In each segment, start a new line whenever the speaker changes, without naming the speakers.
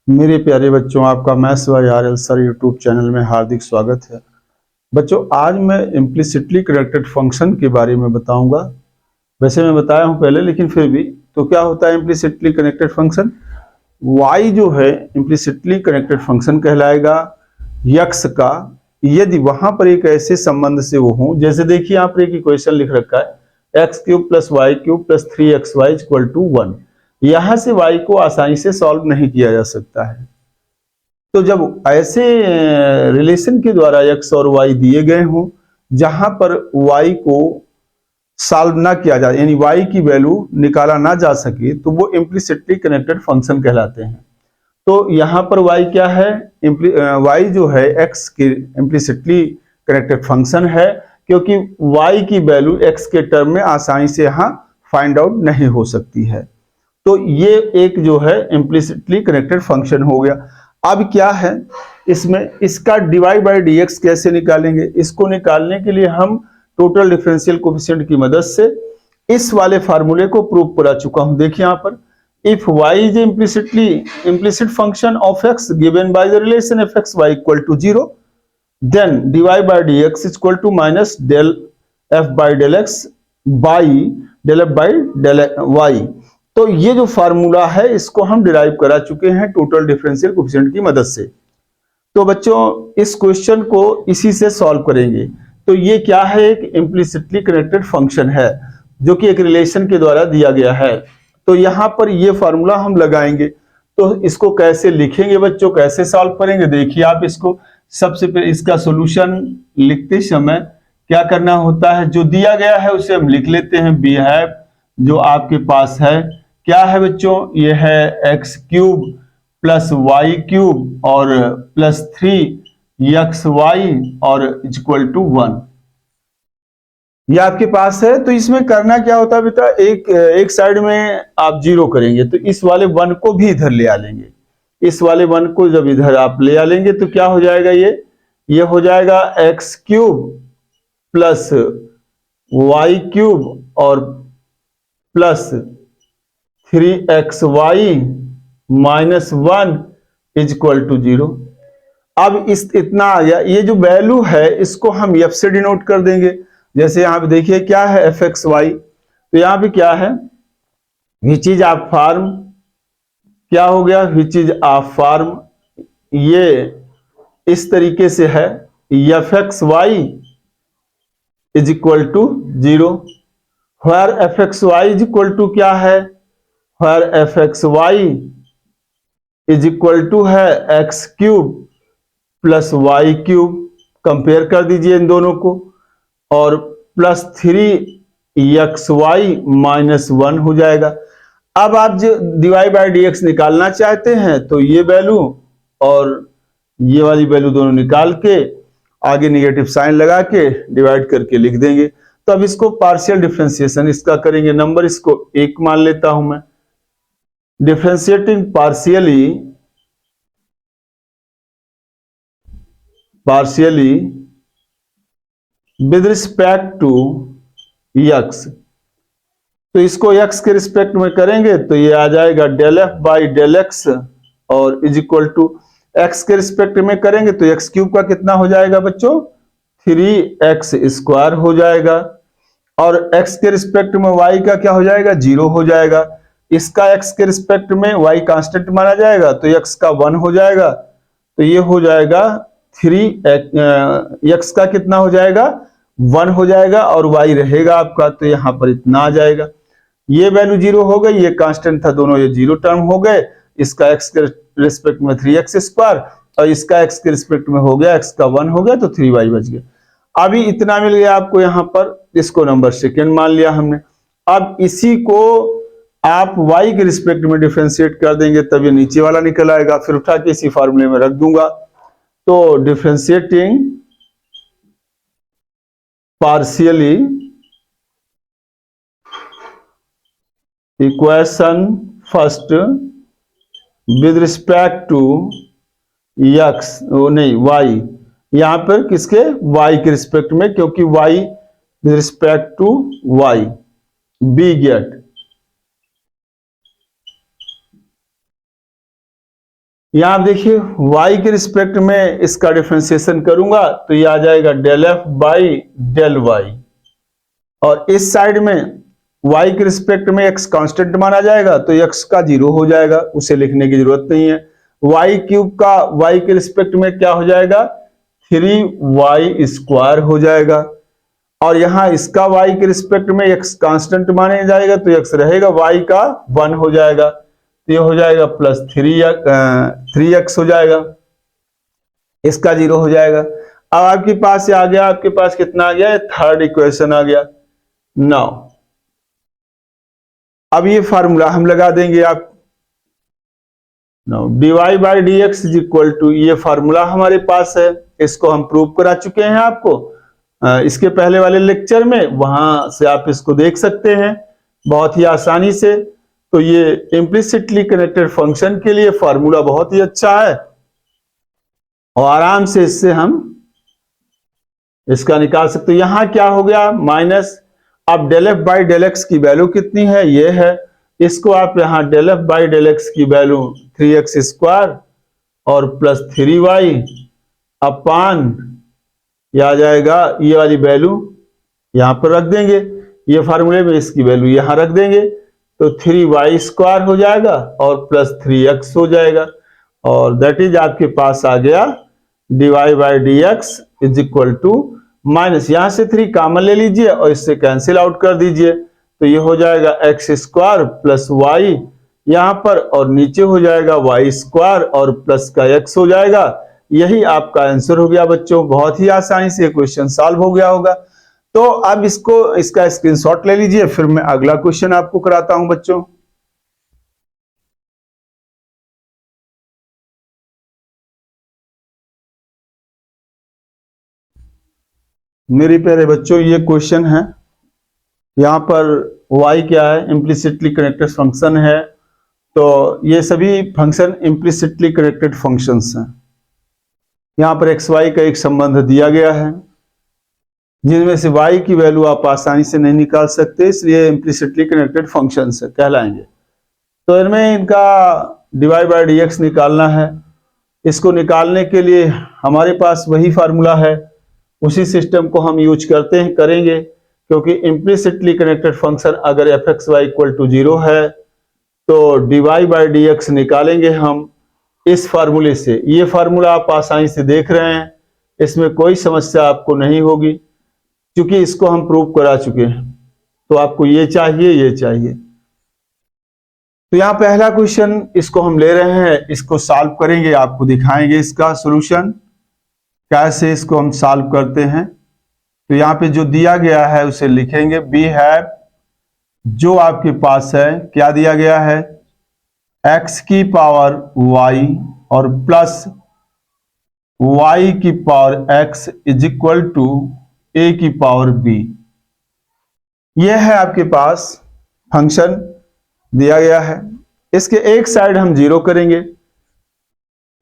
मेरे प्यारे बच्चों, आपका maths by RL. Sir YouTube channel में हार्दिक स्वागत है। बच्चों, आज मैं इम्प्लिसिटली कनेक्टेड फंक्शन के बारे में बताऊंगा। वैसे मैं बताया हूं पहले, लेकिन फिर भी तो क्या होता है इम्प्लिसिटली कनेक्टेड फंक्शन। y जो है इम्प्लिसिटली कनेक्टेड फंक्शन कहलाएगा x का, यदि वहां पर एक ऐसे संबंध से वो हो, जैसे देखिए यहाँ पर एक इक्वेशन लिख रखा है x³ + y³ + 3xy = 1। यहां से y को आसानी से सॉल्व नहीं किया जा सकता है। तो जब ऐसे रिलेशन के द्वारा x और y दिए गए हों जहां पर y को सॉल्व ना किया जाए, यानी y की वैल्यू निकाला ना जा सके, तो वो इम्प्लिसिटली कनेक्टेड फंक्शन कहलाते हैं। तो यहाँ पर y क्या है? y जो है x के इम्प्लिसिटली कनेक्टेड फंक्शन है, क्योंकि y की वैल्यू x के टर्म में आसानी से यहाँ फाइंड आउट नहीं हो सकती है। तो ये एक जो है इम्प्लिसिटली कनेक्टेड फंक्शन हो गया। अब क्या है इसमें, इसका dy बाई dx कैसे निकालेंगे? इसको निकालने के लिए हम टोटल डिफरेंशियल कोफिशिएंट की मदद से इस वाले फार्मूले को प्रूव करा चुका हूं। देखिए यहाँ पर, if y is implicit function of x given by the relation fxy equal to 0, then dy by dx is equal to minus del f by del x by del f by del y। तो ये जो formula है इसको हम derive करा चुके हैं total differential coefficient की मदद से। तो बच्चों, इस क्वेश्चन को इसी से सॉल्व करेंगे। तो ये क्या है? एक इम्प्लिसिटली कनेक्टेड फंक्शन है जो कि एक रिलेशन के द्वारा दिया गया है। तो यहां पर ये फार्मूला हम लगाएंगे। तो इसको कैसे लिखेंगे बच्चों, कैसे सॉल्व करेंगे? देखिए आप इसको, सबसे पहले इसका सॉल्यूशन लिखते समय क्या करना होता है, जो दिया गया है उसे हम लिख लेते हैं। वी हैव, जो आपके पास है क्या है बच्चों, ये है x³ + y³ और +3xy और = 1। ये आपके पास है। तो इसमें करना क्या होता है बेटा, एक साइड में आप 0 करेंगे तो इस वाले 1 को भी इधर ले आ लेंगे। इस वाले 1 को जब इधर आप ले आ लेंगे तो क्या हो जाएगा, ये हो जाएगा x³ + y³ और +3xy - 1 = 0। अब इतना आ गया। ये जो वैल्यू है इसको हम f से डिनोट कर देंगे। जैसे यहाँ पे देखिए क्या है fxy, तो यहाँ पे क्या है, विच इज ऑफ फार्म, क्या हो गया, विच इज ऑफ फार्म। ये इस तरीके से है, fxy = 0, where fxy = क्या है, where fxy है x³ + y³। कंपेयर कर दीजिए इन दोनों को, और +3xy - 1 हो जाएगा। अब आप जो dy बाई dx निकालना चाहते हैं तो ये वैल्यू और ये वाली वैल्यू दोनों निकाल के आगे नेगेटिव साइन लगा के डिवाइड करके लिख देंगे। तो अब इसको पार्शियल डिफरेंशिएशन इसका करेंगे। नंबर इसको 1 मान लेता हूं मैं। Differentiating partially with respect to x, तो इसको x के रिस्पेक्ट में करेंगे तो ये आ जाएगा del f by del x, और = x के रिस्पेक्ट में करेंगे तो x³ का कितना हो जाएगा बच्चों, 3x² हो जाएगा, और x के रिस्पेक्ट में y का क्या हो जाएगा, 0 हो जाएगा। इसका x के रिस्पेक्ट में y कांस्टेंट माना जाएगा तो x का 1 हो जाएगा। तो ये हो जाएगा 3x का कितना हो जाएगा, 1 हो जाएगा, और y रहेगा आपका, तो यहां पर इतना आ जाएगा। ये वैल्यू 0 हो गई, ये कांस्टेंट था, दोनों ये 0 टर्म हो गए। इसका x के रिस्पेक्ट में 3x² और इसका x के रिस्पेक्ट में हो गया, x का 1 हो गया तो 3y बच गया। अभी इतना मिल गया आपको यहां पर, इसको नंबर सेकेंड मान लिया हमने। अब इसी को आप y के रिस्पेक्ट में डिफरेंशिएट कर देंगे तब ये नीचे वाला निकल आएगा, फिर उठा के इसी फार्मूले में रख दूंगा। तो differentiating partially equation first with respect to x, नहीं y, यहां पर किसके, y के रिस्पेक्ट में, क्योंकि y with respect to y, we get यहां आप देखिए y के रिस्पेक्ट में इसका डिफरेंशिएशन करूंगा तो ये आ जाएगा del F by del Y, और इस साइड में y के रिस्पेक्ट में x कांस्टेंट माना जाएगा तो x का 0 हो जाएगा, उसे लिखने की जरूरत नहीं है। y क्यूब का y के रिस्पेक्ट में क्या हो जाएगा, 3y स्क्वायर हो जाएगा, और यहां इसका y के रिस्पेक्ट में x कांस्टेंट माने जाएगा तो x रहेगा, y का 1 हो जाएगा, तो ये हो जाएगा प्लस 3x हो जाएगा, इसका 0 हो जाएगा। अब आपके पास ये आ गया, आपके पास कितना आ गया, थर्ड इक्वेशन आ गया। नाउ अब ये फार्मूला हम लगा देंगे आप, now dy by D x is equal to, ये फार्मूला हमारे पास है, इसको हम प्रूव करा चुके हैं आपको इसके पहले वाले लेक्चर में, वहां से आप इसको देख सकते हैं बहुत ही आसानी से। तो ये इम्प्लिसिटली कनेक्टेड फंक्शन के लिए फार्मूला बहुत ही अच्छा है और आराम से इससे हम इसका निकाल सकते हैं। यहां क्या हो गया माइनस, अब del F by del X की वैल्यू कितनी है, ये है, इसको आप यहां del F by del X की वैल्यू 3x स्क्वायर और प्लस 3y अपान, ये आ जाएगा, ये वाली वैल्यू यहां पर रख देंगे, ये फार्मूले में इसकी वैल्यू यहां रख देंगे तो 3y स्क्वायर हो जाएगा और प्लस 3x हो जाएगा, और दैट इज आपके पास आ गया dy by D x is equal to minus, यहां से 3 कॉमन ले लीजिए और इससे कैंसिल आउट कर दीजिए तो ये हो जाएगा x स्क्वायर प्लस y यहां पर, और नीचे हो जाएगा y स्क्वायर और प्लस का x हो जाएगा। यही आपका आंसर हो गया बच्चों, बहुत ही आसानी से क्वेश्चन सॉल्व हो गया होगा। तो अब इसका स्क्रीनशॉट ले लीजिए, फिर मैं अगला क्वेश्चन आपको कराता हूं बच्चों। मेरे प्यारे बच्चों ये क्वेश्चन है, यहां पर y क्या है, इम्प्लिसिटली कनेक्टेड फंक्शन है, तो ये सभी फंक्शन इम्प्लिसिटली कनेक्टेड फंक्शंस हैं। यहां पर x y का एक संबंध दिया गया है जिनमें से y की वैल्यू आप आसानी से नहीं निकाल सकते, इसलिए इम्प्लिसिटली कनेक्टेड फंक्शंस कहलाएंगे। तो इनमें इनका dy बाई डी एक्स निकालना है। इसको निकालने के लिए हमारे पास वही फार्मूला है, उसी सिस्टम को हम यूज करेंगे, क्योंकि इम्प्लिसिटली कनेक्टेड फंक्शन अगर F X Y equal to 0 है तो dy बाई डी एक्स निकालेंगे हम इस फार्मूले से। ये फार्मूला आप आसानी से देख रहे हैं, इसमें कोई समस्या आपको नहीं होगी क्योंकि इसको हम प्रूव करा चुके हैं। तो आपको ये चाहिए, ये चाहिए। तो यहाँ पहला क्वेश्चन इसको हम ले रहे हैं, इसको सॉल्व करेंगे, आपको दिखाएंगे इसका सॉल्यूशन कैसे इसको हम सॉल्व करते हैं। तो यहाँ पे जो दिया गया है उसे लिखेंगे, वी हैव, जो आपके पास है क्या दिया गया है, x की पावर y और प्लस y की power x is equal to a की पावर b। यह है आपके पास फंक्शन दिया गया है। इसके एक साइड हम 0 करेंगे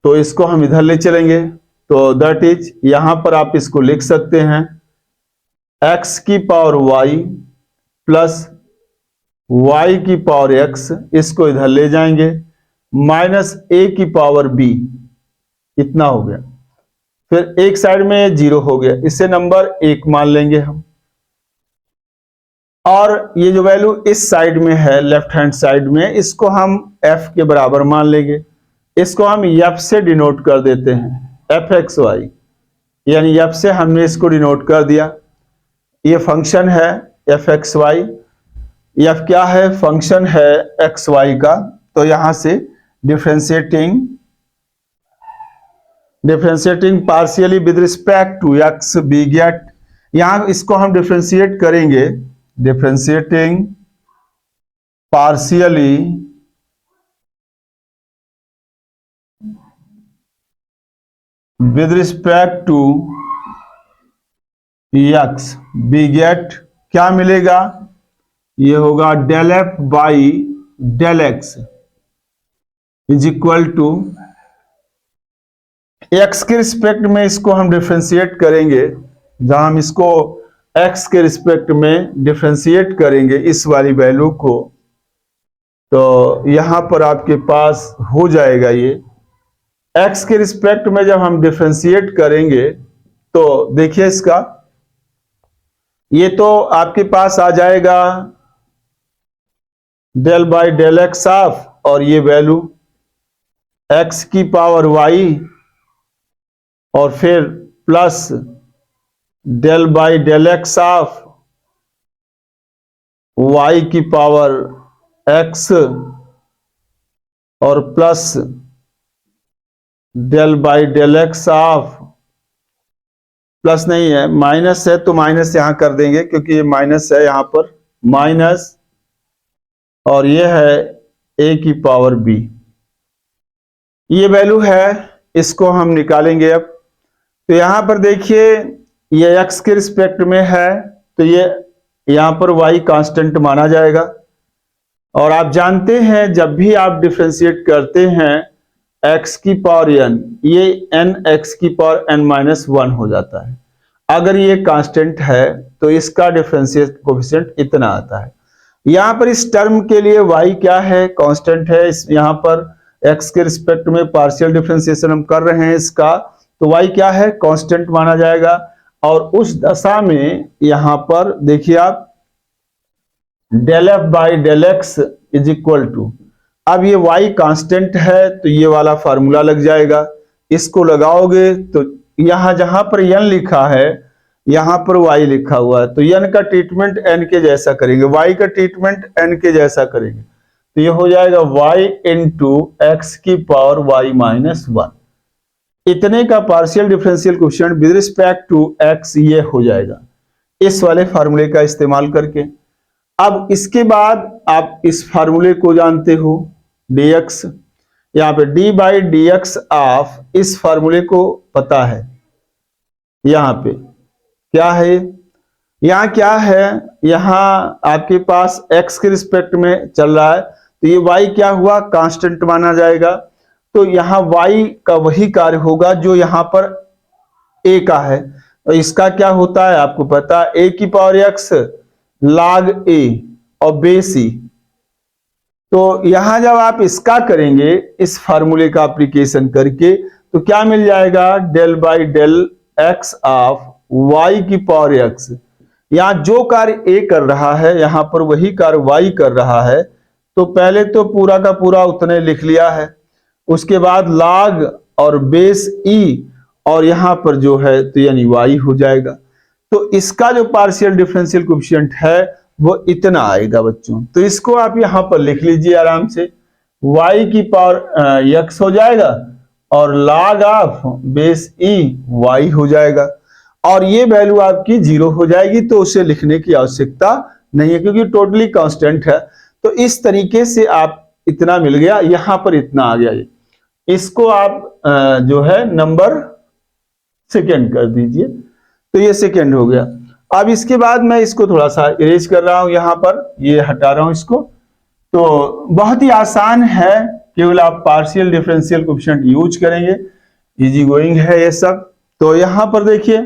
तो इसको हम इधर ले चलेंगे, तो दैट इज, यहां पर आप इसको लिख सकते हैं x की पावर y प्लस y की पावर x, इसको इधर ले जाएंगे, माइनस a की पावर b, इतना हो गया। फिर एक साइड में 0 हो गया, इससे नंबर 1 मान लेंगे हम, और ये जो वैल्यू इस साइड में है लेफ्ट हैंड साइड में, इसको हम f के बराबर मान लेंगे। इसको हम f से डिनोट कर देते हैं, एफ एक्स वाई, यानी f से हमने इसको डिनोट कर दिया। ये फंक्शन है एफ एक्स वाई, f क्या है, फंक्शन है एक्स वाई का। तो यहां से differentiating partially with respect to x we get, यहां इसको हम डिफरेंशिएट करेंगे, differentiating partially with respect to x we get, क्या मिलेगा, ये होगा del F by del x is equal to, X के रिस्पेक्ट में इसको हम डिफरेंशिएट करेंगे, जहां हम इसको एक्स के रिस्पेक्ट में डिफरेंशिएट करेंगे इस वाली वैल्यू को, तो यहां पर आपके पास हो जाएगा ये x के रिस्पेक्ट में जब हम डिफरेंशिएट करेंगे तो देखिए इसका, ये तो आपके पास आ जाएगा del by del x of, और ये वैल्यू x की पावर y, और फिर plus del by del x of y की पावर x, और plus del by del x of, plus नहीं है माइनस है तो माइनस यहां कर देंगे क्योंकि ये माइनस है यहां पर, माइनस, और ये है a की पावर b। ये वैल्यू है, इसको हम निकालेंगे अब। तो यहां पर देखिए ये x के रिस्पेक्ट में है तो ये यहां पर y कांस्टेंट माना जाएगा, और आप जानते हैं जब भी आप डिफरेंशिएट करते हैं x की पावर n, ये n x की पावर n माइनस 1 हो जाता है। अगर ये कांस्टेंट है तो इसका डिफरेंशिएट कोएफिशिएंट इतना आता है। यहां पर इस टर्म के लिए y क्या है, कांस्टेंट है। इस यहां पर x के रिस्पेक्ट में पार्शियल डिफरेंशिएशन हम कर रहे हैं इसका, तो y क्या है, कांस्टेंट माना जाएगा। और उस दशा में यहां पर देखिए आप del F by del x is equal to, अब ये y कांस्टेंट है तो ये वाला फार्मूला लग जाएगा, इसको लगाओगे तो यहां जहां पर n लिखा है यहां पर y लिखा हुआ है, तो n का ट्रीटमेंट n के जैसा करेंगे, y का ट्रीटमेंट n के जैसा करेंगे, तो ये हो जाएगा y इंटू एक्स की पावर y माइनस 1। इतने का partial differential coefficient with respect to x ये हो जाएगा इस वाले फार्मूले का इस्तेमाल करके। अब इसके बाद आप इस फार्मूले को जानते हो dx, यहां पे d by D X of, इस फार्मूले को पता है। यहां पे क्या है, यहां क्या है, यहां आपके पास x के रिस्पेक्ट में चल रहा है तो ये y क्या हुआ, कांस्टेंट माना जाएगा। तो यहां y का वही कार्य होगा जो यहां पर a का है, और इसका क्या होता है आपको पता है, a की पावर x log a और बेस e। तो यहां जब आप इसका करेंगे इस फार्मूले का एप्लीकेशन करके तो क्या मिल जाएगा, del by del x of y की पावर x। यहां जो कार्य a कर रहा है यहां पर वही कार्य y कर रहा है, तो पहले तो पूरा का पूरा उतने लिख लिया है, उसके बाद log और बेस e, और यहां पर जो है तो यानी y हो जाएगा। तो इसका जो पार्शियल डिफरेंशियल कोएफिशिएंट है वो इतना आएगा बच्चों। तो इसको आप यहां पर लिख लीजिए आराम से, y की पावर x हो जाएगा और log of base e y हो जाएगा, और ये वैल्यू आपकी 0 हो जाएगी, तो उसे लिखने की आवश्यकता नहीं है क्योंकि टोटली कांस्टेंट है। तो इस तरीके से आप इतना मिल गया, यहां पर इतना आ गया, इसको आप जो है नंबर सेकेंड कर दीजिए, तो ये सेकेंड हो गया। अब इसके बाद मैं इसको थोड़ा सा इरेज कर रहा हूं, यहां पर ये हटा रहा हूं इसको। तो बहुत ही आसान है, केवल आप पार्शियल डिफरेंशियल कोएफिशिएंट यूज करेंगे, इजी गोइंग है ये सब। तो यहां पर देखिए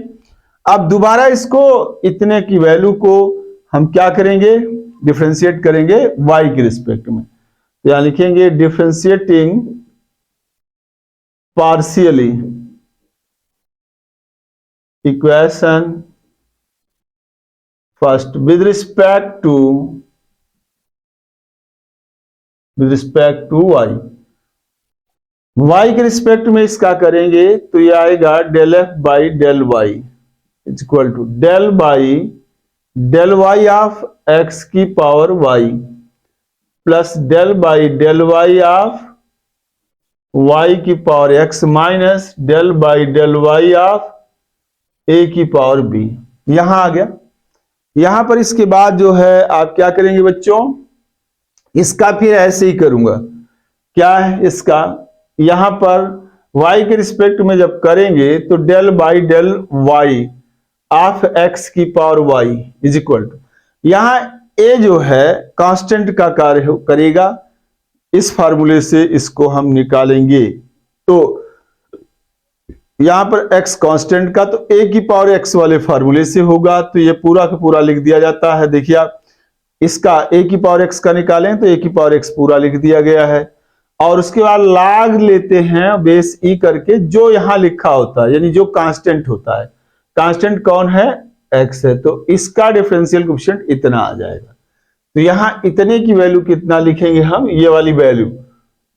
अब दोबारा इसको इतने की वैल्यू को हम क्या करेंगे, डिफरेंशिएट करेंगे y के रिस्पेक्ट में। तो यहां लिखेंगे differentiating partially equation first with respect to y। y के रिस्पेक्ट में इसका करेंगे तो ये आएगा del F by del Y is equal to del by del Y of x की power y plus del by del Y of y की power x minus del by del Y of a की power b। यहां आ गया। यहां पर इसके बाद जो है आप क्या करेंगे बच्चों, इसका फिर ऐसे ही करूंगा, क्या है इसका, यहां पर y के रिस्पेक्ट में जब करेंगे तो del by del y of x की power y is equal to, यहां a जो है कांस्टेंट का कार्य करेगा, इस फार्मूले से इसको हम निकालेंगे। तो यहां पर x कांस्टेंट का तो a की पावर x वाले फार्मूले से होगा, तो ये पूरा का पूरा लिख दिया जाता है। देखिए आप इसका a की पावर x का निकालें तो a की पावर x पूरा लिख दिया गया है, और उसके बाद log लेते हैं बेस ई करके, जो यहां लिखा होता है यानी जो कांस्टेंट होता है। कांस्टेंट कौन है? x है, तो इसका डिफरेंशियल कोएफिशिएंट इतना आ जाएगा। तो यहां इतने की वैल्यू कितना लिखेंगे हम? ये वाली वैल्यू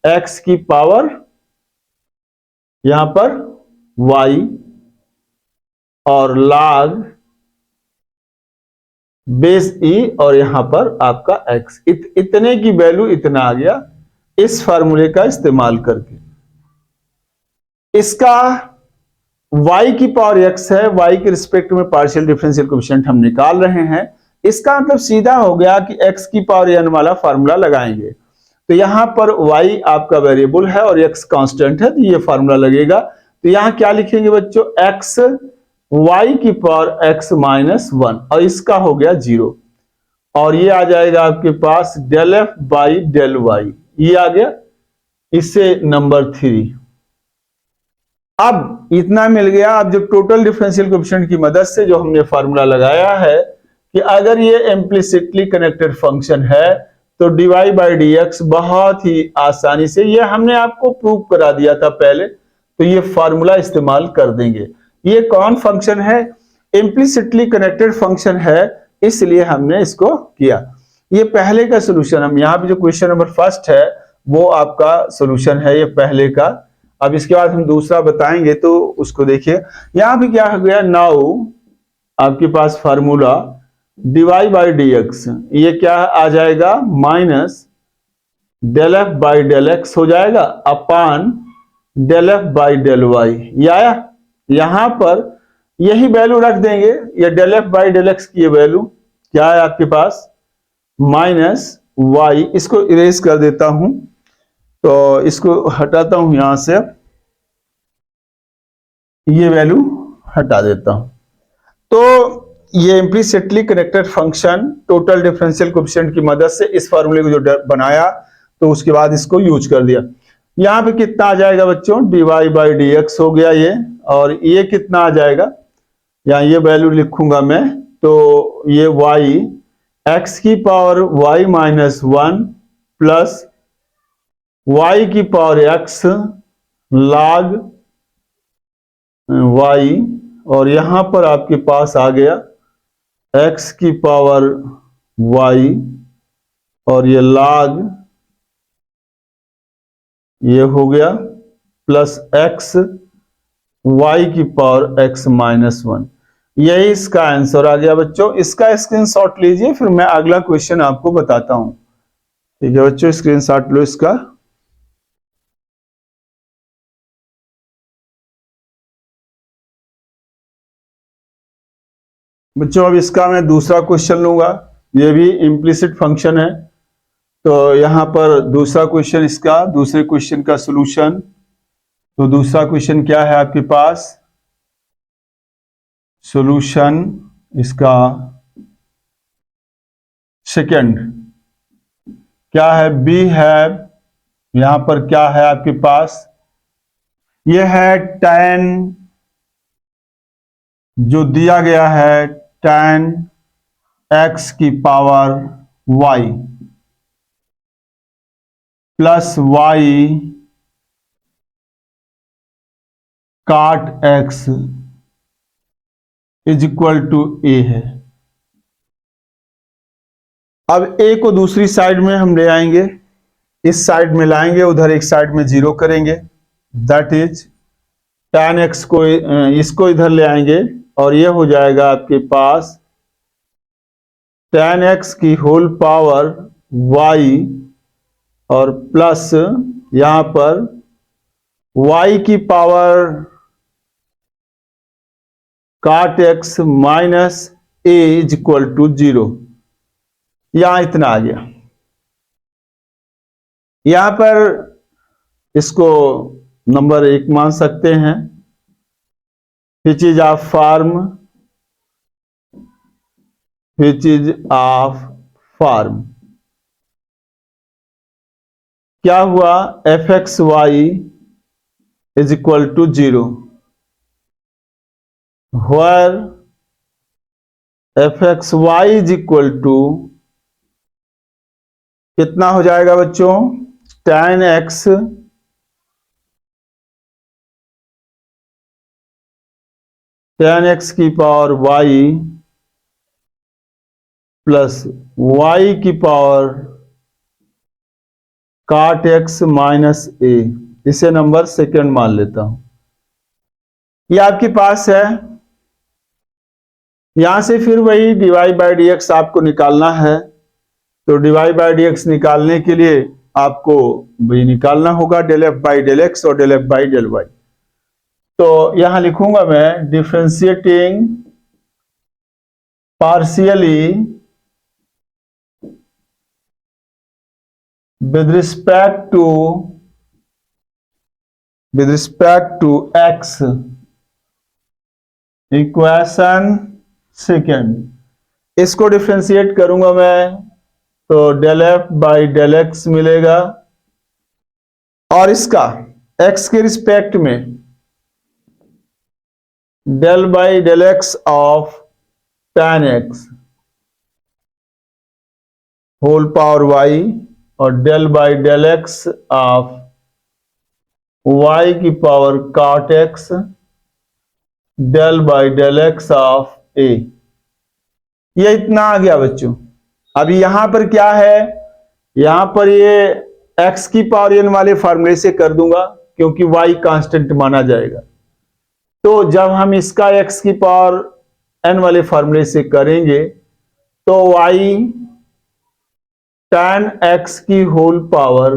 x की पावर यहां पर y और log बेस ई और यहां पर आपका x, इतने की वैल्यू इतना आ गया इस फार्मूले का इस्तेमाल करके। इसका y की पावर x है, y के रिस्पेक्ट में पार्शियल डिफरेंशियल कोएफिशिएंट हम निकाल रहे हैं। इसका मतलब सीधा हो गया कि x की पावर n वाला फार्मूला लगाएंगे, तो यहां पर y आपका वेरिएबल है और x कांस्टेंट है, तो ये फार्मूला लगेगा। तो यहां क्या लिखेंगे बच्चों? x y की पावर x माइनस 1 और इसका हो गया 0, और ये आ जाएगा आपके पास del F by del Y, ये आ गया। इससे नंबर 3। अब इतना मिल गया। अब जो टोटल डिफरेंशियल कोएफिशिएंट की मदद से जो हमने फार्मूला लगाया है कि अगर ये इम्प्लिसिटली कनेक्टेड फंक्शन है तो dy बाई dx बहुत ही आसानी से, ये हमने आपको प्रूव करा दिया था पहले, तो ये फार्मूला इस्तेमाल कर देंगे। ये कौन फंक्शन है? इम्प्लिसिटली कनेक्टेड फंक्शन है, इसलिए हमने इसको किया। ये पहले का सोल्यूशन, हम यहाँ पे जो क्वेश्चन नंबर फर्स्ट है वो आपका सोल्यूशन है, ये पहले का। अब इसके बाद हम दूसरा बताएंगे, तो उसको देखिए। यहां पे क्या हो गया? नाउ आपके पास फार्मूला dy बाई dx, ये क्या आ जाएगा? Minus del F by del X हो जाएगा upon del F by del Y, ये आया। यहां पर यही वैल्यू रख देंगे, ये del F by del X की वैल्यू क्या है आपके पास? Minus Y. इसको इरेज कर देता हूं, तो इसको हटाता हूं यहां से, ये वैल्यू हटा देता हूं। तो ये implicitly connected function total differential coefficient की मदद से इस फार्मूले को जो बनाया, तो उसके बाद इसको यूज कर दिया। यहां पे कितना आ जाएगा बच्चों? dy बाई dx हो गया ये, और ये कितना आ जाएगा? यहां ये वैल्यू लिखूंगा मैं, तो ये y x की power y minus 1 plus y की पावर x log y, और यहां पर आपके पास आ गया x की पावर y और ये log ये हो गया प्लस x y की पावर x माइनस 1। यही इसका आंसर आ गया बच्चों। इसका स्क्रीनशॉट लीजिए, फिर मैं अगला क्वेश्चन आपको बताता हूं। ठीक है बच्चों, स्क्रीनशॉट लो इसका। बच्चों अब इसका मैं दूसरा क्वेश्चन लूंगा, ये भी इम्प्लिसिट फंक्शन है। तो यहां पर दूसरा क्वेश्चन, इसका दूसरे क्वेश्चन का सॉल्यूशन। तो दूसरा क्वेश्चन क्या है आपके पास? सॉल्यूशन इसका सेकंड क्या है? बी है। यहां पर क्या है आपके पास? यह है tan, जो दिया गया है tan x की power y plus y cot x is equal to a है। अब a को दूसरी साइड में हम ले आएंगे, इस साइड में लाएंगे, उधर एक साइड में 0 करेंगे, दैट इज tan x को इसको इधर ले आएंगे, और ये हो जाएगा आपके पास tan x की होल पावर y और प्लस यहां पर y की power cot x minus a is equal to 0। यहां इतना आ गया। यहां पर इसको नंबर 1 मान सकते हैं। Which is of form, which is of form क्या हुआ? F X Y is equal to 0, where F X Y is equal to कितना हो जाएगा बच्चों? tan x की पावर y प्लस y की power cot x minus a, इसे number second मान लेता हूं। ये आपके पास है। यहां से फिर वही dy बाई डी एक्स आपको निकालना है। तो dy बाई डी एक्स निकालने के लिए आपको भी निकालना होगा del F by del X और del F by del Y. तो यहां लिखूंगा मैं differentiating partially with respect to x, equation second. इसको डिफ्रेंशिएट करूंगा मैं तो del F by del X मिलेगा और इसका x के रिस्पेक्ट में del by del x of tan x whole power y और del by del x of y की power cot x del by del x of a। ये इतना आ गया बच्चों। अभी यहां पर क्या है, यहां पर ये x की पावर n वाले फार्मूले से कर दूंगा क्योंकि y कांस्टेंट माना जाएगा। तो जब हम इसका x की पावर n वाले फार्मूले से करेंगे तो y tan x की होल पावर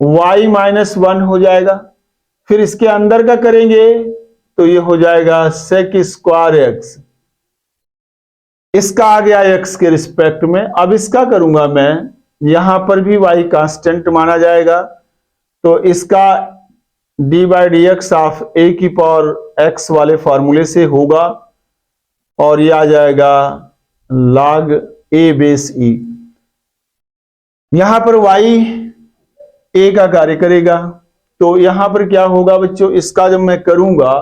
y माइनस 1 हो जाएगा। फिर इसके अंदर का करेंगे तो ये हो जाएगा sec स्क्वायर x। इसका आ गया x के रिस्पेक्ट में। अब इसका करूंगा मैं, यहां पर भी y कांस्टेंट माना जाएगा तो इसका D by D X of a की पावर x वाले फॉर्मूले से होगा और ये आ जाएगा log a बेस e। यहां पर y a का कार्य करेगा तो यहां पर क्या होगा बच्चों, इसका जब मैं करूंगा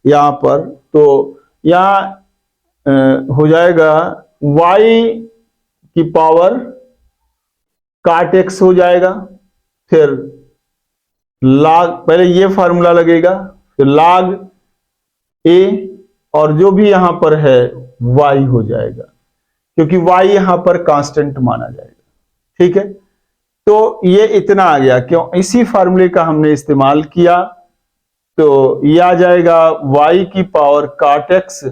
यहां पर तो यहां हो जाएगा y की पावर cot x हो जाएगा। फिर log, पहले ये फार्मूला लगेगा फिर log a और जो भी यहां पर है y हो जाएगा क्योंकि y यहां पर कांस्टेंट माना जाएगा। ठीक है, तो ये इतना आ गया। क्यों? इसी फार्मूले का हमने इस्तेमाल किया तो ये आ जाएगा y की पावर cot x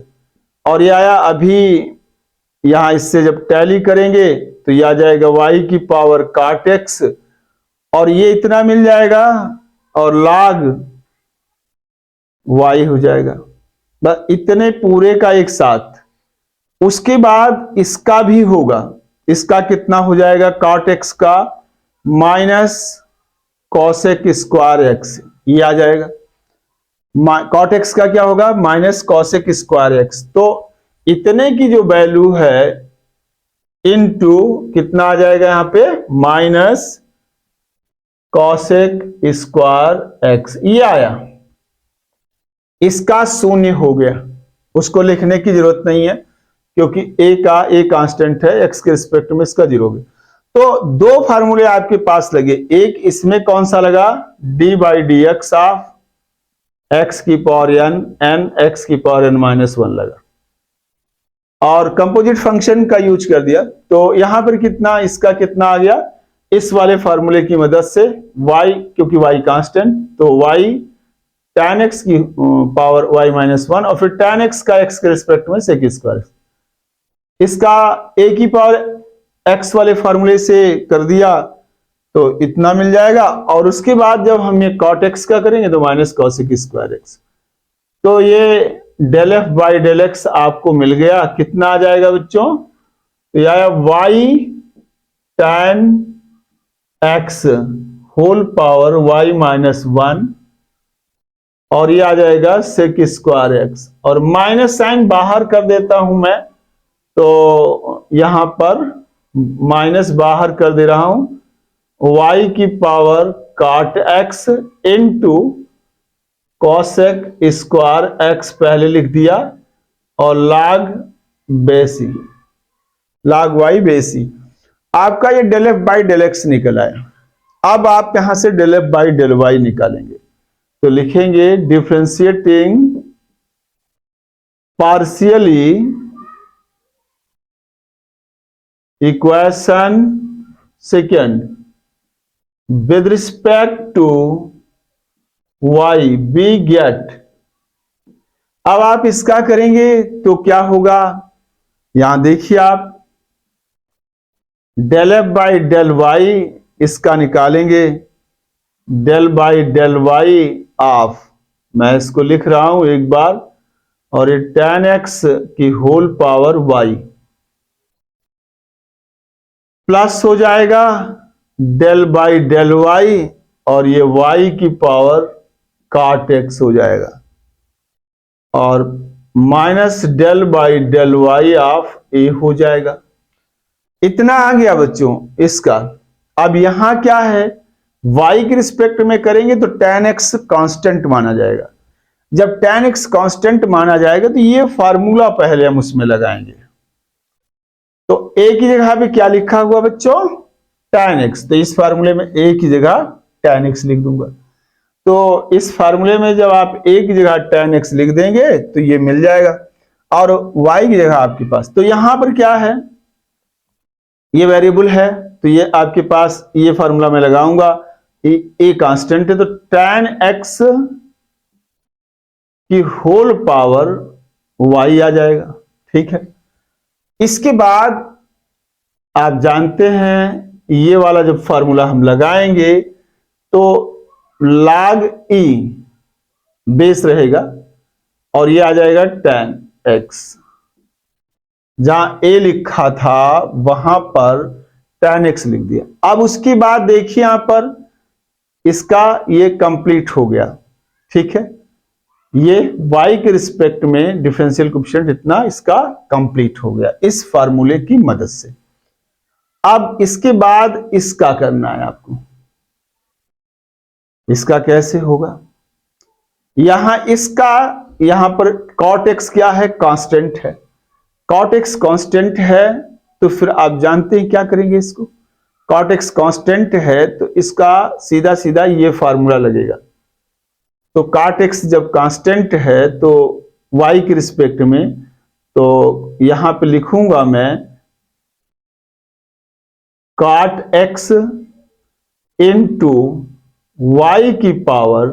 और ये आया। अभी यहां इससे जब टैली करेंगे तो ये आ जाएगा y की पावर cot x और ये इतना मिल जाएगा और log y हो जाएगा। बस इतने पूरे का एक साथ। उसके बाद इसका भी होगा। इसका कितना हो जाएगा, cot x का माइनस cosec स्क्वायर x, ये आ जाएगा। cot x का क्या होगा, माइनस cosec स्क्वायर x। तो इतने की जो वैल्यू है इनटू कितना आ जाएगा यहां पे, माइनस cosec स्क्वायर x, ये आया। इसका शून्य हो गया, उसको लिखने की जरूरत नहीं है क्योंकि a कांस्टेंट है, x के रिस्पेक्ट में इसका जीरो हो गया। तो दो फार्मूले आपके पास लगे। एक इसमें कौन सा लगा, d by D X of x की पावर n x की पावर n माइनस 1 लगा और कंपोजिट फंक्शन का यूज कर दिया। तो यहां पर कितना, इसका कितना आ गया, इस वाले फार्मूले की मदद से y, क्योंकि y कांस्टेंट तो y tan x की पावर y माइनस 1 और फिर tan x का x के रिस्पेक्ट में sec स्क्वायर। इसका a की पावर x वाले फार्मूले से कर दिया तो इतना मिल जाएगा और उसके बाद जब हम ये cot x का करेंगे तो माइनस cosec स्क्वायर x। तो ये del F by del X आपको मिल गया। कितना आ जाएगा बच्चों, तो यह आया y tan x whole power y minus 1 और ये आ जाएगा sec स्क्वायर x और माइनस साइन बाहर कर देता हूं मैं तो यहां पर माइनस बाहर कर दे रहा हूं, y की power cot x into cosec square x पहले लिख दिया और log base e, log y base e. आपका ये del F by del x निकल आया। अब आप यहां से del F by del y निकालेंगे, तो लिखेंगे differentiating partially equation second with respect to y we get. अब आप इसका करेंगे तो क्या होगा, यहां देखिए आप del F by del y इसका निकालेंगे, del by del Y of, मैं इसको लिख रहा हूं एक बार, और ये tan x की होल पावर y प्लस हो जाएगा डेल बाई डेल वाई, और ये y की पावर cot x हो जाएगा, और minus del by del Y of a हो जाएगा। इतना आ गया बच्चों इसका। अब यहां क्या है, y के रिस्पेक्ट में करेंगे तो tan x कांस्टेंट माना जाएगा। जब tan x कांस्टेंट माना जाएगा तो ये फार्मूला पहले हम उसमें लगाएंगे। तो a की जगह पे क्या लिखा हुआ बच्चों, tan x, तो इस फार्मूले में a की जगह tan x लिख दूंगा। तो इस फार्मूले में जब आप a की जगह tan x लिख देंगे तो ये मिल जाएगा, और y की जगह आपके पास, तो यहां पर क्या है, ये वेरिएबल है, तो ये आपके पास ये फार्मूला में लगाऊंगा, a कांस्टेंट है, तो tan x की होल पावर y आ जाएगा। ठीक है, इसके बाद आप जानते हैं ये वाला जब फार्मूला हम लगाएंगे तो log e बेस रहेगा, और ये आ जाएगा tan x, जहां a लिखा था वहां पर tan x लिख दिया। अब उसके बाद देखिए यहां पर इसका ये कंप्लीट हो गया। ठीक है, ये y के रिस्पेक्ट में डिफरेंशियल कोएफिशिएंट इतना इसका कंप्लीट हो गया इस फार्मूले की मदद से। अब इसके बाद इसका करना है आपको। इसका कैसे होगा, यहां पर cot x क्या है, कांस्टेंट है। cot x कांस्टेंट है तो फिर आप जानते हैं क्या करेंगे, इसको cot x कांस्टेंट है तो इसका सीधा सीधा ये फार्मूला लगेगा। तो cot x जब कांस्टेंट है तो y के रिस्पेक्ट में, तो यहां पे लिखूंगा मैं cot x इंटू y की पावर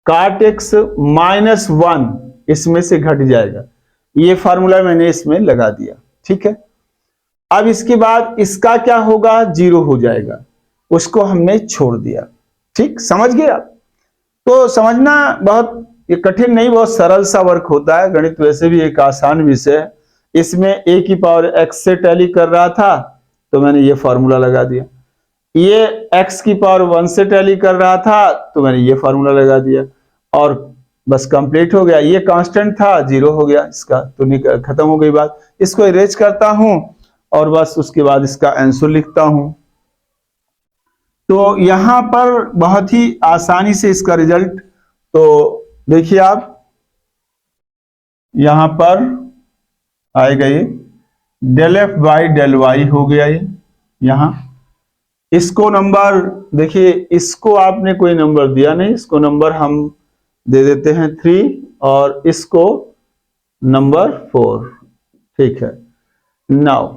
cot x माइनस 1, इसमें से घट जाएगा। ये फार्मूला मैंने इसमें लगा दिया। ठीक है, अब इसके बाद इसका क्या होगा, जीरो हो जाएगा, उसको हमने छोड़ दिया। ठीक, समझ गए आप। तो समझना बहुत ये कठिन नहीं, बहुत सरल सा वर्क होता है। गणित वैसे भी एक आसान विषय है। इसमें a की पावर x से टैली कर रहा था तो मैंने ये फार्मूला लगा दिया, ये x की पावर 1 से टैली कर रहा था तो मैंने ये फार्मूला लगा दिया, और बस कंप्लीट हो गया। ये कांस्टेंट था, जीरो हो गया इसका, तो खत्म हो गई बात। इसको इरेज करता हूं और बस उसके बाद इसका आंसर लिखता हूं। तो यहां पर बहुत ही आसानी से इसका रिजल्ट, तो देखिए आप यहां पर आएगा ये del F by del y हो गया ये। यहां इसको नंबर देखिए, इसको आपने कोई नंबर दिया नहीं, इसको नंबर हम दे देते हैं 3 और इसको नंबर 4। ठीक है, now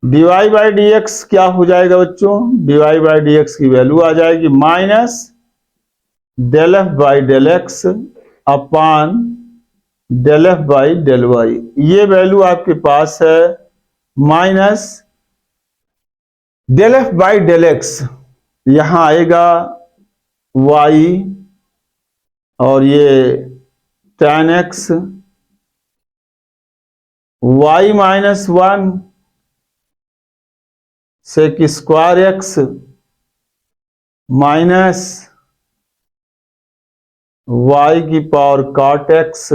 dy by D x क्या हो जाएगा बच्चों, डीवाई बाई डी एक्स की वैल्यू आ जाएगी minus del F by del x upon del F by del Y. ये वैल्यू आपके पास है minus del F by del x, यहां आएगा वाई, और ये tan x y minus 1 sec square x minus y की power cot x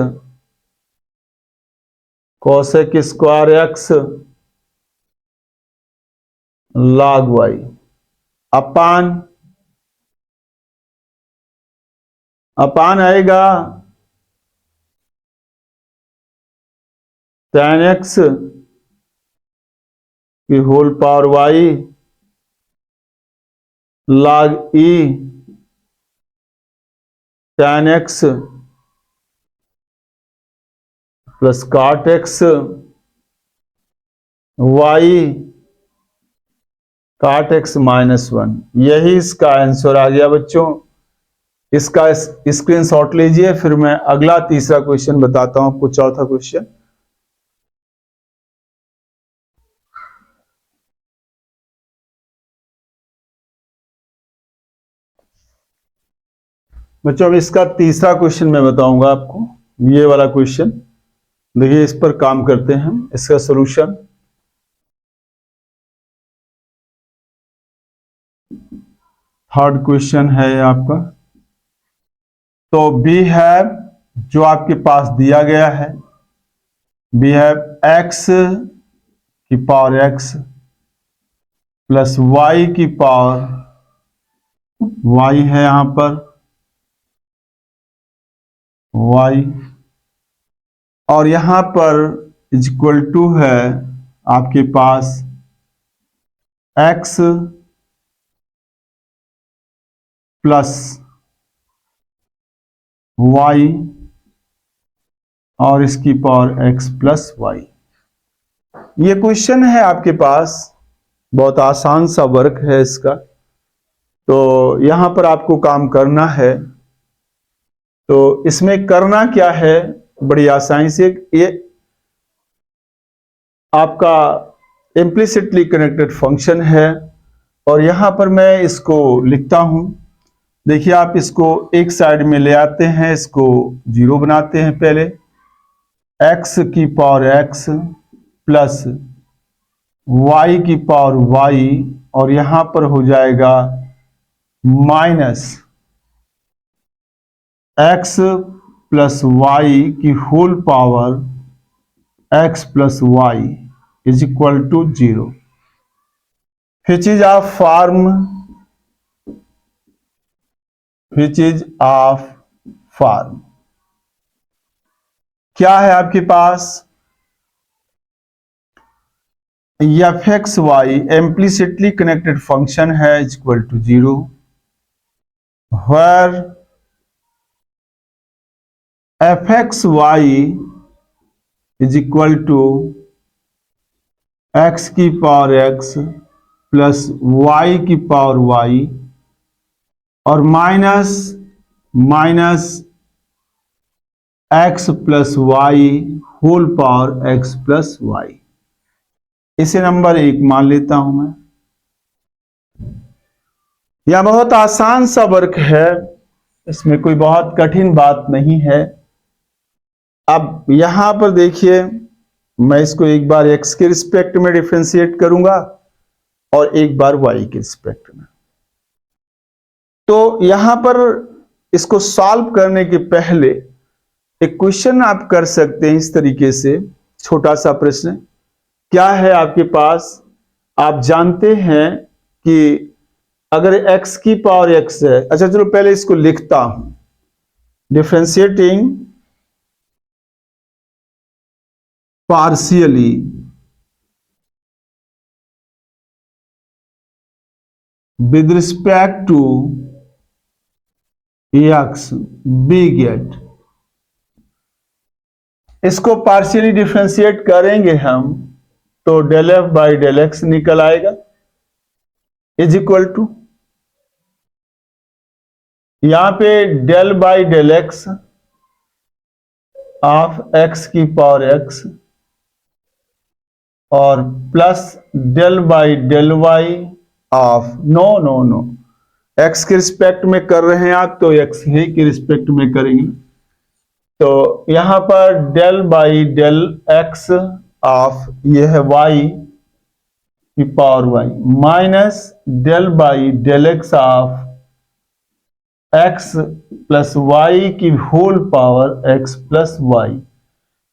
cosec square x log y upon आएगा tan x की whole power y log e tan x plus cot x y cot x -1, यही इसका answer आ गया बच्चों। इसका screenshot लीजिए, फिर मैं अगला तीसरा क्वेश्चन बताता हूं आपको, चौथा क्वेश्चन। बच्चों अब इसका तीसरा क्वेश्चन मैं बताऊंगा आपको, ये वाला क्वेश्चन देखिए, इस पर काम करते हैं हम। इसका सॉल्यूशन थर्ड क्वेश्चन है आपका। तो वी हैव, जो आपके पास दिया गया है, वी हैव x की पावर x प्लस y की पावर y है यहां पर y, और यहां पर इज इक्वल टू है आपके पास x प्लस y और इसकी पावर x प्लस y। ये क्वेश्चन है आपके पास, बहुत आसान सा वर्क है इसका। तो यहां पर आपको काम करना है। तो इसमें करना क्या है, बड़ी आसानी से, ये आपका इम्प्लिसिटली कनेक्टेड फंक्शन है, और यहां पर मैं इसको लिखता हूं। देखिए आप इसको एक साइड में ले आते हैं, इसको 0 बनाते हैं पहले, x की पावर x प्लस y की पावर y, और यहां पर हो जाएगा माइनस x प्लस y की whole power x plus y is equal to 0। Which is of form क्या है आपके पास, fxy इम्प्लिसिटली कनेक्टेड फंक्शन है is equal to 0, where fxy is equal to x की पावर x प्लस y की power y, और minus x plus y whole power x plus y। इसे number 1 मान लेता हूं मैं। यह बहुत आसान सा वर्क है, इसमें कोई बहुत कठिन बात नहीं है। अब यहां पर देखिए, मैं इसको एक बार x के रिस्पेक्ट में डिफरेंशिएट करूंगा और एक बार y के रिस्पेक्ट में। तो यहां पर इसको सॉल्व करने के पहले एक क्वेश्चन आप कर सकते हैं इस तरीके से, छोटा सा प्रश्न। क्या है आपके पास, आप जानते हैं कि अगर x की पावर x है, अच्छा चलो पहले इसको लिखता हूं, differentiating partially with respect to x we get, इसको पार्शियली डिफरेंशिएट करेंगे हम तो del F by del x निकल आएगा इज इक्वल टू, यहां पे del by del x of x की पावर एक्स और plus del by del Y of no x के रिस्पेक्ट में कर रहे हैं आप, तो एक्स ही के रिस्पेक्ट में करेंगे। तो यहां पर del by del x of ये है वाई की power Y minus del by del x of X plus Y की whole power x plus Y.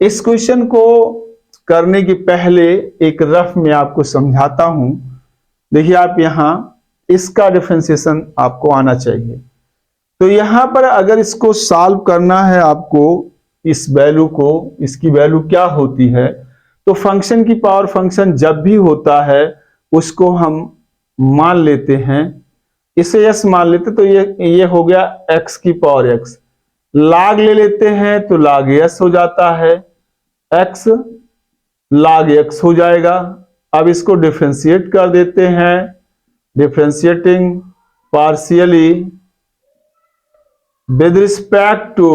इस क्वेश्चन को करने के पहले एक रफ में आपको समझाता हूं। देखिए आप यहां इसका डिफरेंशिएशन आपको आना चाहिए। तो यहां पर अगर इसको सॉल्व करना है आपको, इस वैल्यू को, इसकी वैल्यू क्या होती है, तो फंक्शन की पावर फंक्शन जब भी होता है उसको हम मान लेते हैं, इसे यस मान लेते, तो ये हो गया x की पावर x। log ले लेते हैं तो log s हो जाता है, x log x हो जाएगा। अब इसको डिफरेंशिएट कर देते हैं, differentiating partially with respect to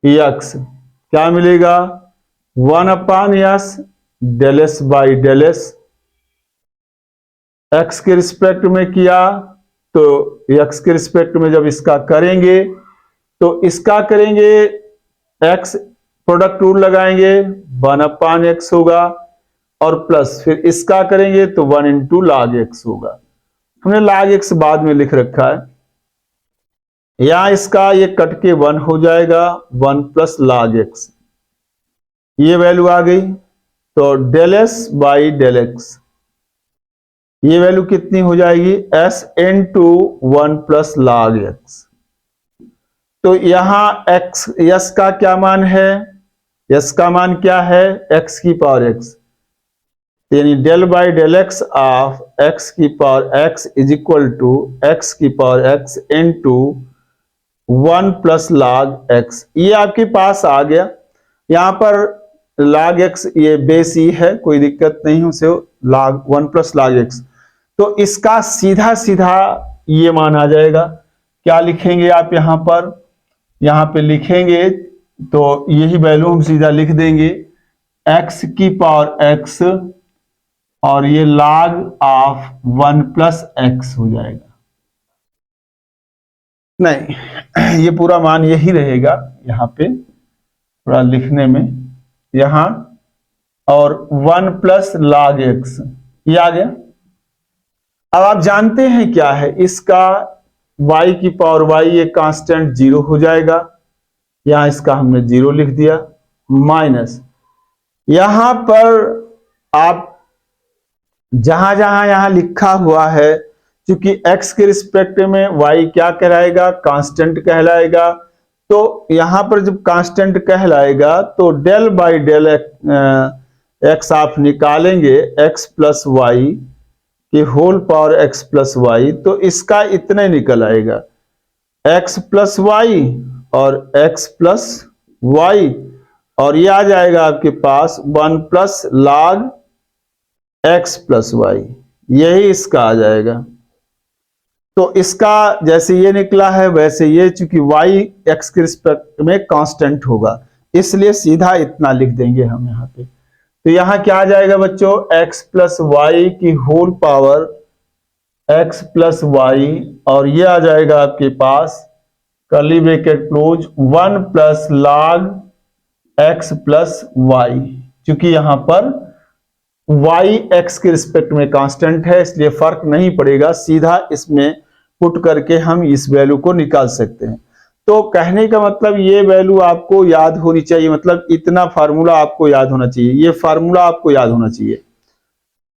x, क्या मिलेगा 1/s del s by del s. X के रिस्पेक्ट में किया तो एक्स के रिस्पेक्ट में जब इसका करेंगे तो इसका करेंगे एक्स प्रोडक्ट रूल लगाएंगे 1/x होगा, और प्लस फिर इसका करेंगे तो 1 इंटू log x होगा। हमने log x बाद में लिख रखा है, यहां इसका ये कट के 1 हो जाएगा, 1 प्लस log x, ये वैल्यू आ गई। तो del s by del x, ये वैल्यू कितनी हो जाएगी s into 1 plus log x। तो यहां x यस का क्या मान है, यस का मान क्या है x की पावर x, यानी del by del x of x की power x is equal to x की power x into 1 plus log x। ये आपके पास आ गया। यहां पर log x ये बेस ही है, कोई दिक्कत नहीं, उसे log 1 प्लस log x। तो इसका सीधा सीधा ये मान आ जाएगा। क्या लिखेंगे आप यहां पे लिखेंगे तो यही वैल्यू हम सीधा लिख देंगे, x की पावर x और ये log ऑफ 1 प्लस x हो जाएगा। नहीं, ये पूरा मान यही रहेगा यहां पे थोड़ा लिखने में, यहां और 1 प्लस log x ये आ गया। अब आप जानते हैं क्या है इसका y की पावर y, ये कांस्टेंट 0 हो जाएगा, यहां इसका हमने 0 लिख दिया, माइनस यहां पर आप जहां जहां यहां लिखा हुआ है, क्योंकि x के रिस्पेक्ट में y क्या कहलाएगा कांस्टेंट कहलाएगा, तो यहां पर जब कांस्टेंट कहलाएगा तो डेल बाई डेल एक्स आप निकालेंगे x प्लस वाई की whole power x plus y, तो इसका इतना ही निकल आएगा x प्लस वाई और x प्लस वाई, और ये आ जाएगा आपके पास 1 plus log x plus y, यही इसका आ जाएगा। तो इसका जैसे ये निकला है वैसे ये, चूंकि y x के रिस्पेक्ट में कांस्टेंट होगा इसलिए सीधा इतना लिख देंगे हम यहाँ पे। तो यहां क्या आ जाएगा बच्चों, x प्लस वाई की whole power x plus Y, और ये आ जाएगा आपके पास curly bracket close 1 plus log x plus Y. चूंकि यहां पर y x के रिस्पेक्ट में कांस्टेंट है इसलिए फर्क नहीं पड़ेगा, सीधा इसमें पुट करके हम इस वैल्यू को निकाल सकते हैं। तो कहने का मतलब ये वैल्यू आपको याद होनी चाहिए, मतलब इतना फार्मूला आपको याद होना चाहिए, ये फार्मूला आपको याद होना चाहिए,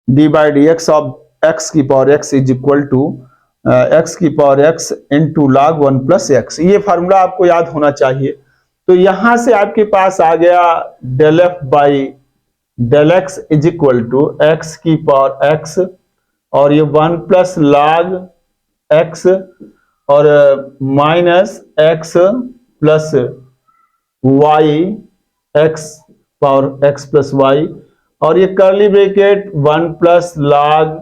D by D X of x की power X is equal to x की power X into log 1 plus X, ये फार्मूला आपको याद होना चाहिए। तो यहां से आपके पास आ गया del F by del x is equal to x की पावर एक्स और ये 1 प्लस log एक्स और minus x plus y, x power x plus Y, और ये कर्ली ब्रैकेट 1 प्लस log।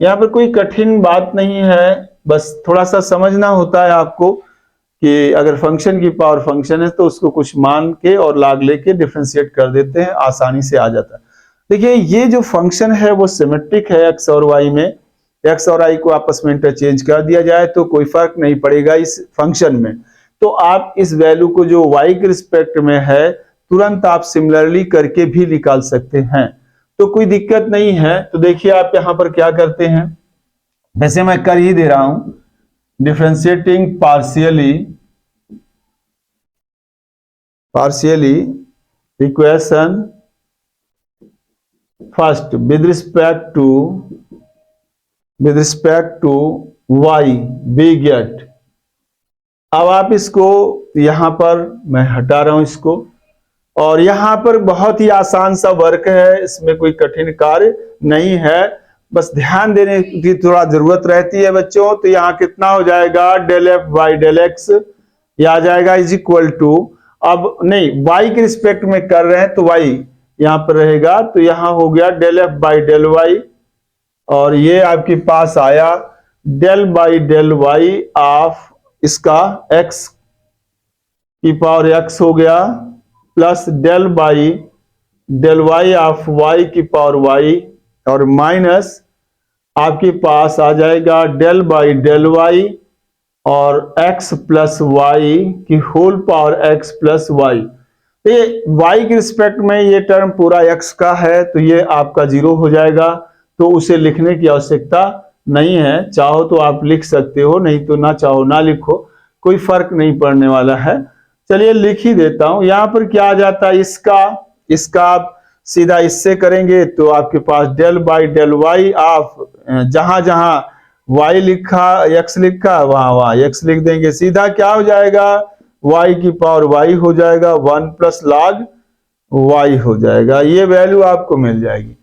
यहाँ पर कोई कठिन बात नहीं है, बस थोड़ा सा समझना होता है आपको कि अगर फंक्शन की पावर फंक्शन है तो उसको कुछ मान के और log लेके डिफरेंशिएट कर देते हैं, आसानी से आ जाता है। देखिए ये जो फंक्शन है वो सिमेट्रिक है, एक्स और वाई में, एक्स और आई को आपस में इंटरचेंज कर दिया जाए तो कोई फर्क नहीं पड़ेगा इस फंक्शन में। तो आप इस वैल्यू को जो y के रिस्पेक्ट में है तुरंत आप सिमिलरली करके भी निकाल सकते हैं, तो कोई दिक्कत नहीं है। तो देखिए आप यहां पर क्या करते हैं, वैसे मैं कर ही दे रहा हूं, differentiating partially equation first with respect to y we get. अब आप इसको यहां पर मैं हटा रहा हूं इसको, और यहाँ पर बहुत ही आसान सा वर्क है, इसमें कोई कठिन कार्य नहीं है, बस ध्यान देने की थोड़ा जरूरत रहती है बच्चों। तो यहाँ कितना हो जाएगा, del F by del x, ये आ जाएगा इज इक्वल टू, अब नहीं y के रिस्पेक्ट में कर रहे हैं तो y यहाँ पर रहेगा, तो यहाँ हो गया del F by del Y, और ये आपके पास आया del by del Y of इसका x की पावर x हो गया, plus del by del Y of y की पावर y, और माइनस आपके पास आ जाएगा डेल बाई डेल वाई और x प्लस वाई की whole power x plus y. तो ये y के रिस्पेक्ट में ये टर्म पूरा x का है, तो ये आपका 0 हो जाएगा, तो उसे लिखने की आवश्यकता नहीं है। चाहो तो आप लिख सकते हो, नहीं तो ना चाहो ना लिखो, कोई फर्क नहीं पड़ने वाला है। चलिए लिख ही देता हूं। यहाँ पर क्या आ जाता है, इसका आप सीधा इससे करेंगे तो आपके पास del by del Y of, जहां जहां y लिखा x लिखा वहां x लिख देंगे, सीधा क्या हो जाएगा, y की पावर y हो जाएगा, 1 प्लस लॉग y हो जाएगा, ये वैल्यू आपको मिल जाएगी।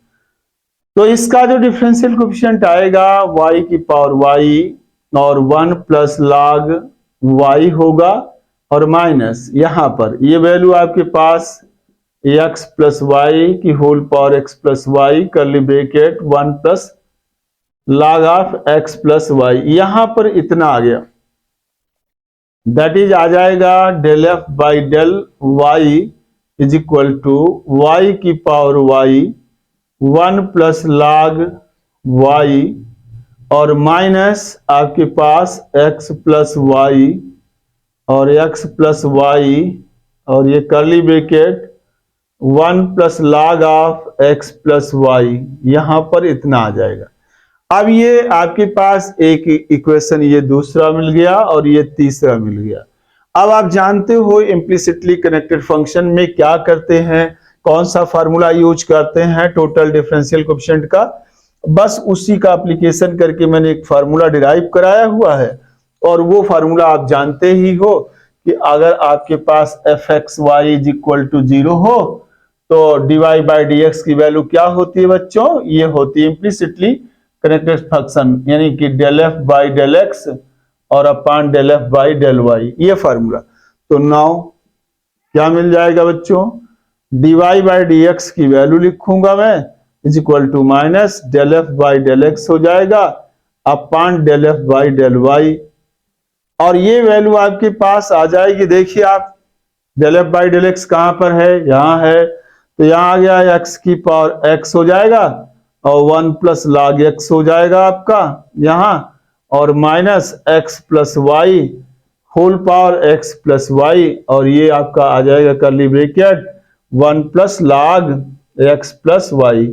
तो इसका जो डिफरेंशियल कोएफिशिएंट आएगा y की पावर y और 1 प्लस लॉग y होगा, और माइनस यहाँ पर ये वैल्यू आपके पास x प्लस वाई की whole power x plus Y curly bracket 1 plus log of x plus Y, यहां पर इतना आ गया, दैट इज आ जाएगा del F by del Y is equal to Y की power y 1 plus log y, और माइनस आपके पास x प्लस वाई और x प्लस वाई, और ये curly bracket 1 plus log of x plus Y, यहां पर इतना आ जाएगा। अब ये आपके पास एक इक्वेशन ये दूसरा मिल गया और ये तीसरा मिल गया। अब आप जानते हो इम्प्लिसिटली कनेक्टेड फंक्शन में क्या करते हैं, कौन सा फार्मूला यूज करते हैं टोटल डिफरेंशियल कोएफिशिएंट का, बस उसी का एप्लीकेशन करके मैंने एक फार्मूला डिराइव कराया हुआ है। और वो फार्मूला आप जानते ही हो कि अगर आपके पास F X Y is equal to 0 हो तो dy बाई डी एक्स की वैल्यू क्या होती है बच्चों, ये होती है इम्प्लिसिटली कनेक्टेड फंक्शन, यानी कि del F by del X और upon del F by del Y, ये फार्मूला। तो नाउ क्या मिल जाएगा बच्चों, dy बाई डी एक्स की वैल्यू लिखूंगा मैं is equal to minus del F by del X हो जाएगा upon del F by del Y, और ये वैल्यू आपके पास आ जाएगी। देखिए आप del F by del X कहां पर है, यहां है, तो यहां आ गया x की पावर x हो जाएगा और 1 प्लस लॉग x हो जाएगा आपका यहां, और minus x plus y whole power x plus Y, और ये आपका आ जाएगा curly bracket 1 plus log x plus Y.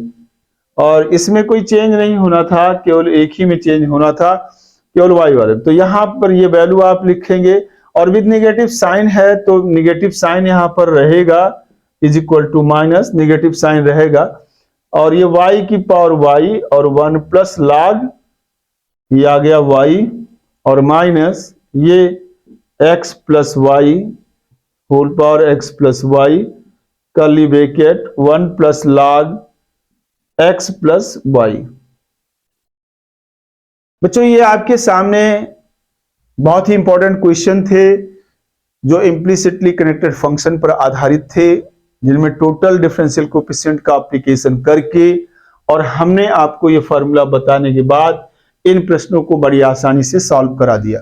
और इसमें कोई चेंज नहीं होना था, केवल एक ही में चेंज होना था, केवल y वाले। तो यहाँ पर ये वैल्यू आप लिखेंगे, और विद नेगेटिव साइन है तो नेगेटिव साइन यहाँ पर रहेगा is equal to minus, negative sign रहेगा, और ये y की पावर y और 1 प्लस लॉग ये आ गया y, और माइनस ये x plus y whole power x plus Y curly bracket 1 plus log x plus y. बच्चों ये आपके सामने बहुत ही इंपॉर्टेंट क्वेश्चन थे जो इम्प्लिसिटली कनेक्टेड फंक्शन पर आधारित थे, जिनमें टोटल डिफरेंशियल कोएफिशिएंट का एप्लीकेशन करके और हमने आपको ये फार्मूला बताने के बाद इन प्रश्नों को बड़ी आसानी से सॉल्व करा दिया।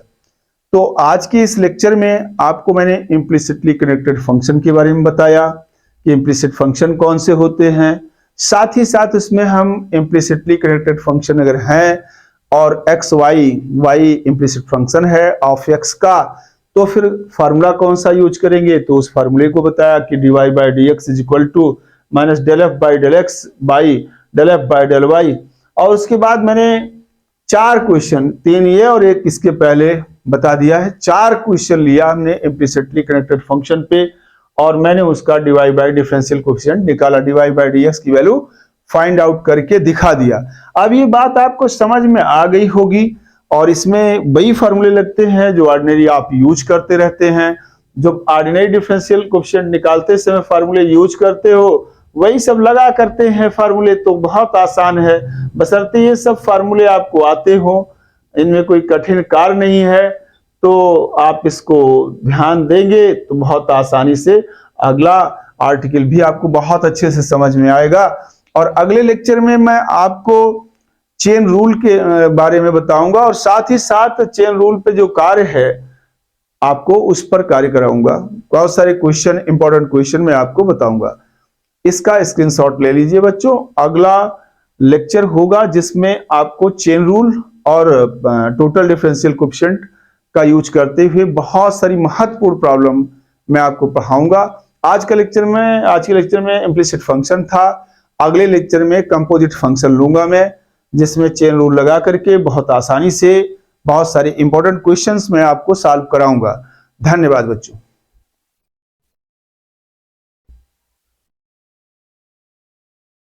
तो आज के इस लेक्चर में आपको मैंने इम्प्लिसिटली कनेक्टेड फंक्शन के बारे में बताया कि इम्प्लिसिट फंक्शन कौन से होते हैं, साथ ही साथ इसमें हम इम्प्लिसिटली कनेक्टेड फंक्शन अगर हैं और एक्स वाई इम्प्लिसिट फंक्शन है ऑफ एक्स का, तो फिर फार्मूला कौन सा यूज करेंगे, तो उस फार्मूले को बताया कि dy by D x is equal to minus del F by del x by del F by del Y. और उसके बाद मैंने 4 क्वेश्चन, 3 ये और एक इसके पहले बता दिया है, 4 क्वेश्चन लिया हमने इम्प्लिसिटली कनेक्टेड फंक्शन पे, और मैंने उसका dy बाई डिफरेंशियल कोएफिशिएंट निकाला, dy बाई डी एक्स की वैल्यू फाइंड आउट करके दिखा दिया। अब ये बात आपको समझ में आ गई होगी, और इसमें वही फार्मूले लगते हैं जो ऑर्डिनरी आप यूज करते रहते हैं। जो ऑर्डिनरी डिफरेंशियल कोएफिशिएंट निकालते समय फार्मूले यूज करते हो वही सब लगा करते हैं फार्मूले, तो बहुत आसान है। बशर्ते ये सब फार्मूले आपको आते हो, इनमें कोई कठिन कार्य नहीं है, तो आप इसको ध्यान देंगे तो बहुत आसानी से अगला आर्टिकल भी आपको बहुत अच्छे से समझ में आएगा। और अगले लेक्चर में मैं आपको चेन रूल के बारे में बताऊंगा और साथ ही साथ चेन रूल पे जो कार्य है आपको उस पर कार्य कराऊंगा। बहुत सारे क्वेश्चन, इंपॉर्टेंट क्वेश्चन मैं आपको बताऊंगा। इसका स्क्रीनशॉट ले लीजिए बच्चों। अगला लेक्चर होगा जिसमें आपको चेन रूल और टोटल डिफरेंशियल कोएफिशिएंट का यूज करते हुए बहुत सारी महत्वपूर्ण प्रॉब्लम मैं आपको पढ़ाऊंगा। आज के लेक्चर में इम्प्लिसिट फंक्शन था। अगले लेक्चर में कंपोजिट फंक्शन लूंगा मैं, जिसमें चेन रूल लगा करके बहुत आसानी से बहुत सारे इंपॉर्टेंट क्वेश्चंस मैं आपको सॉल्व कराऊंगा। धन्यवाद बच्चों।